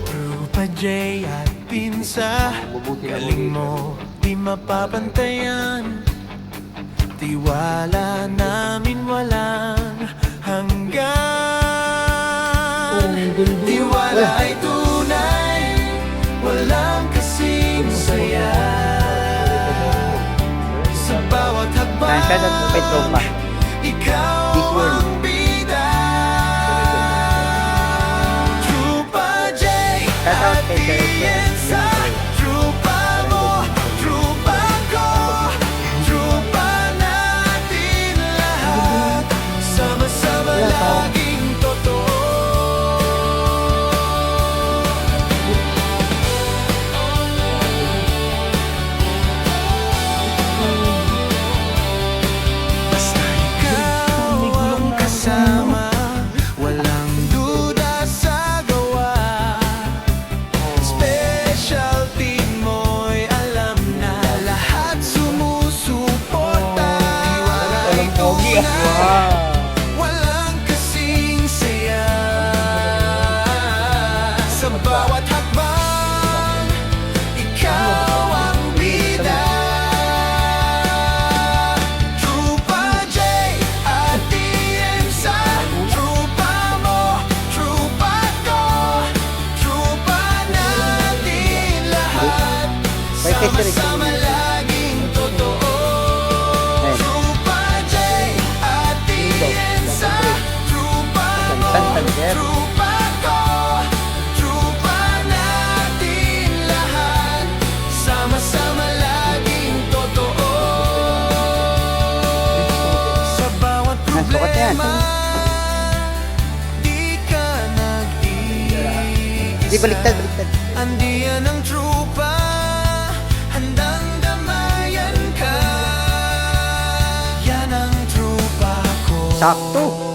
Trupa J at Pinsa, galing mo di mapapantayan. Tiwala namin walang hanggan. Tiwala ay tunay, walang kasing saya. Sa bawat hakbang, ikaw ang bida. Trupa J at Piensa, trupa mo, trupa ko, trupa natin lahat. Sama-sama laging totoo. Basta ikaw ang kasama, walang duda sa gawa. Specialty mo'y alam na lahat sumusuporta. Ay tunay, walang kasing saya. Sa bawat hakbang, ikaw ang bida. Trupa J at Piensa, trupa mo, trupa ko, trupa natin lahat. Sama-sama laging totoo. Trupa J at Piensa, trupa mo, trupa ko, trupa natin lahat. Sama-sama laging totoo. Sa bawat problema, di ka nag-iisa. Di baliktad. Andiyan ang trupa, handang damayan ka. Yan ang trupa ko. Sakto.